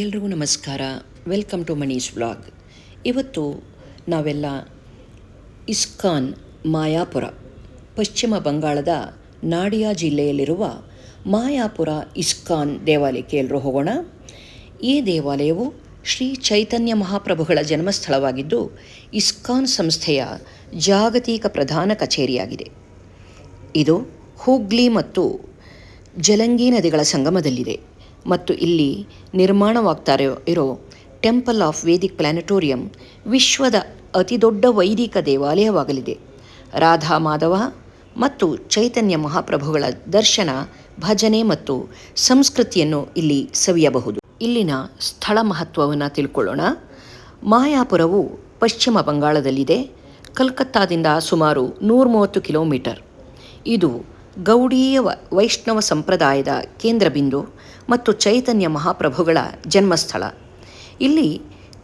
ಎಲ್ರಿಗೂ ನಮಸ್ಕಾರ. Welcome to Manish vlog. ಇವತ್ತು ನಾವೆಲ್ಲ ಇಸ್ಕಾನ್ ಮಾಯಾಪುರ, ಪಶ್ಚಿಮ ಬಂಗಾಳದ ನಾಡಿಯಾ ಜಿಲ್ಲೆಯಲ್ಲಿರುವ ಮಾಯಾಪುರ ಇಸ್ಕಾನ್ ದೇವಾಲಯಕ್ಕೆ ಎಲ್ಲರೂ ಹೋಗೋಣ. ಈ ದೇವಾಲಯವು ಶ್ರೀ ಚೈತನ್ಯ ಮಹಾಪ್ರಭುಗಳ ಜನ್ಮಸ್ಥಳವಾಗಿದ್ದು ಇಸ್ಕಾನ್ ಸಂಸ್ಥೆಯ ಜಾಗತಿಕ ಪ್ರಧಾನ ಕಚೇರಿಯಾಗಿದೆ. ಇದು ಹೂಗ್ಲಿ ಮತ್ತು ಜಲಂಗಿ ನದಿಗಳ ಸಂಗಮದಲ್ಲಿದೆ ಮತ್ತು ಇಲ್ಲಿ ನಿರ್ಮಾಣವಾಗ್ತಾ ಇರೋ ಟೆಂಪಲ್ ಆಫ್ ವೇದಿಕ್ ಪ್ಲಾನೆಟೋರಿಯಂ ವಿಶ್ವದ ಅತಿದೊಡ್ಡ ವೈದಿಕ ದೇವಾಲಯವಾಗಲಿದೆ. ರಾಧಾ ಮಾಧವ ಮತ್ತು ಚೈತನ್ಯ ಮಹಾಪ್ರಭುಗಳ ದರ್ಶನ, ಭಜನೆ ಮತ್ತು ಸಂಸ್ಕೃತಿಯನ್ನು ಇಲ್ಲಿ ಸವಿಯಬಹುದು. ಇಲ್ಲಿನ ಸ್ಥಳ ಮಹತ್ವವನ್ನು ತಿಳ್ಕೊಳ್ಳೋಣ. ಮಾಯಾಪುರವು ಪಶ್ಚಿಮ ಬಂಗಾಳದಲ್ಲಿದೆ. ಕಲ್ಕತ್ತಾದಿಂದ ಸುಮಾರು 130 ಕಿಲೋಮೀಟರ್. ಇದು ಗೌಡೀಯ ವೈಷ್ಣವ ಸಂಪ್ರದಾಯದ ಕೇಂದ್ರ ಬಿಂದು ಮತ್ತು ಚೈತನ್ಯ ಮಹಾಪ್ರಭುಗಳ ಜನ್ಮಸ್ಥಳ. ಇಲ್ಲಿ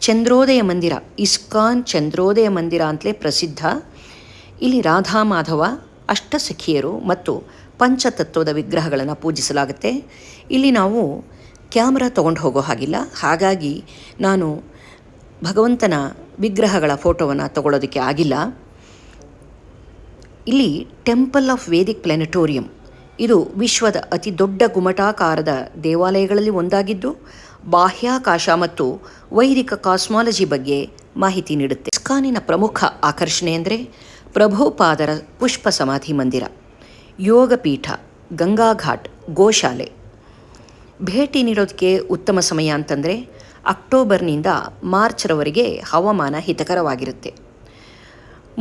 ಚಂದ್ರೋದಯ ಮಂದಿರ, ಇಸ್ಕಾನ್ ಚಂದ್ರೋದಯ ಮಂದಿರ ಅಂತಲೇ ಪ್ರಸಿದ್ಧ. ಇಲ್ಲಿ ರಾಧಾ ಮಾಧವ, ಅಷ್ಟಸಖಿಯರು ಮತ್ತು ಪಂಚತತ್ವದ ವಿಗ್ರಹಗಳನ್ನು ಪೂಜಿಸಲಾಗುತ್ತೆ. ಇಲ್ಲಿ ನಾವು ಕ್ಯಾಮ್ರಾ ತೊಗೊಂಡು ಹೋಗೋ ಹಾಗಿಲ್ಲ, ಹಾಗಾಗಿ ನಾನು ಭಗವಂತನ ವಿಗ್ರಹಗಳ ಫೋಟೋವನ್ನು ತಗೊಳ್ಳೋದಕ್ಕೆ ಆಗಿಲ್ಲ. ಇಲ್ಲಿ ಟೆಂಪಲ್ ಆಫ್ ವೇದಿಕ್ ಪ್ಲಾನೆಟೋರಿಯಂ ಇದು ವಿಶ್ವದ ಅತಿ ದೊಡ್ಡ ಗುಮಟಾಕಾರದ ದೇವಾಲಯಗಳಲ್ಲಿ ಒಂದಾಗಿದ್ದು ಬಾಹ್ಯಾಕಾಶ ಮತ್ತು ವೈದಿಕ ಕಾಸ್ಮಾಲಜಿ ಬಗ್ಗೆ ಮಾಹಿತಿ ನೀಡುತ್ತೆ. ಇಸ್ಕಾನಿನ ಪ್ರಮುಖ ಆಕರ್ಷಣೆ ಅಂದರೆ ಪ್ರಭುಪಾದರ ಪುಷ್ಪ ಸಮಾಧಿ ಮಂದಿರ, ಯೋಗಪೀಠ, ಗಂಗಾಘಾಟ್, ಗೋಶಾಲೆ. ಭೇಟಿ ನೀಡೋದಕ್ಕೆ ಉತ್ತಮ ಸಮಯ ಅಂತಂದರೆ ಅಕ್ಟೋಬರ್ನಿಂದ ಮಾರ್ಚ್ರವರೆಗೆ ಹವಾಮಾನ ಹಿತಕರವಾಗಿರುತ್ತೆ.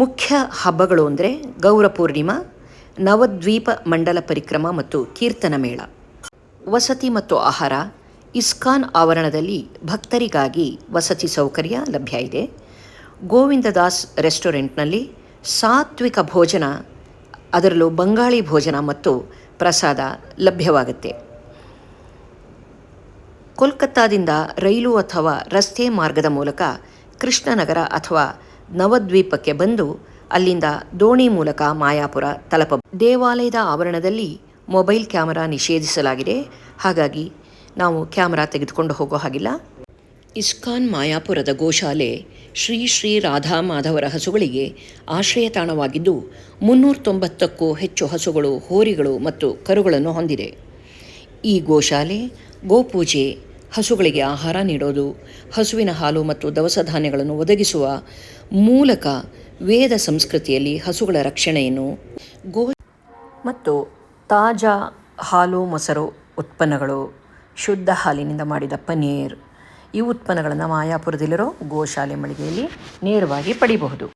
ಮುಖ್ಯ ಹಬ್ಬಗಳು ಅಂದರೆ ಗೌರ ಪೂರ್ಣಿಮಾ, ನವದ್ವೀಪ ಮಂಡಲ ಪರಿಕ್ರಮ ಮತ್ತು ಕೀರ್ತನ ಮೇಳ. ವಸತಿ ಮತ್ತು ಆಹಾರ. ಇಸ್ಕಾನ್ ಆವರಣದಲ್ಲಿ ಭಕ್ತರಿಗಾಗಿ ವಸತಿ ಸೌಕರ್ಯ ಲಭ್ಯ ಇದೆ. ಗೋವಿಂದದಾಸ್ ರೆಸ್ಟೋರೆಂಟ್ನಲ್ಲಿ ಸಾತ್ವಿಕ ಭೋಜನ, ಅದರಲ್ಲೂ ಬಂಗಾಳಿ ಭೋಜನ ಮತ್ತು ಪ್ರಸಾದ ಲಭ್ಯವಾಗುತ್ತೆ. ಕೋಲ್ಕತ್ತಾದಿಂದ ರೈಲು ಅಥವಾ ರಸ್ತೆ ಮಾರ್ಗದ ಮೂಲಕ ಕೃಷ್ಣನಗರ ಅಥವಾ ನವದ್ವೀಪಕ್ಕೆ ಬಂದು ಅಲ್ಲಿಂದ ದೋಣಿ ಮೂಲಕ ಮಾಯಾಪುರ ತಲುಪಬಹುದು. ದೇವಾಲಯದ ಆವರಣದಲ್ಲಿ ಮೊಬೈಲ್ ಕ್ಯಾಮರಾ ನಿಷೇಧಿಸಲಾಗಿದೆ, ಹಾಗಾಗಿ ನಾವು ಕ್ಯಾಮರಾ ತೆಗೆದುಕೊಂಡು ಹೋಗೋ ಹಾಗಿಲ್ಲ. ಇಸ್ಕಾನ್ ಮಾಯಾಪುರದ ಗೋಶಾಲೆ ಶ್ರೀ ಶ್ರೀ ರಾಧಾ ಮಾಧವರ ಹಸುಗಳಿಗೆ ಆಶ್ರಯ ತಾಣವಾಗಿದ್ದು 390ಕ್ಕೂ ಹೆಚ್ಚು ಹಸುಗಳು, ಹೋರಿಗಳು ಮತ್ತು ಕರುಗಳನ್ನು ಹೊಂದಿದೆ. ಈ ಗೋಶಾಲೆ ಗೋಪೂಜೆ, ಹಸುಗಳಿಗೆ ಆಹಾರ ನೀಡೋದು, ಹಸುವಿನ ಹಾಲು ಮತ್ತು ದವಸ ಧಾನ್ಯಗಳನ್ನು ಒದಗಿಸುವ ಮೂಲಕ ವೇದ ಸಂಸ್ಕೃತಿಯಲ್ಲಿ ಹಸುಗಳ ರಕ್ಷಣೆಯನ್ನು ಮತ್ತು ತಾಜಾ ಹಾಲು ಮೊಸರು ಉತ್ಪನ್ನಗಳು, ಶುದ್ಧ ಹಾಲಿನಿಂದ ಮಾಡಿದ ಪನೀರ್, ಈ ಉತ್ಪನ್ನಗಳನ್ನು ಮಾಯಾಪುರದಲ್ಲಿರೋ ಗೋಶಾಲೆ ಮಳಿಗೆಯಲ್ಲಿ ನೇರವಾಗಿ ಪಡಿಬಹುದು.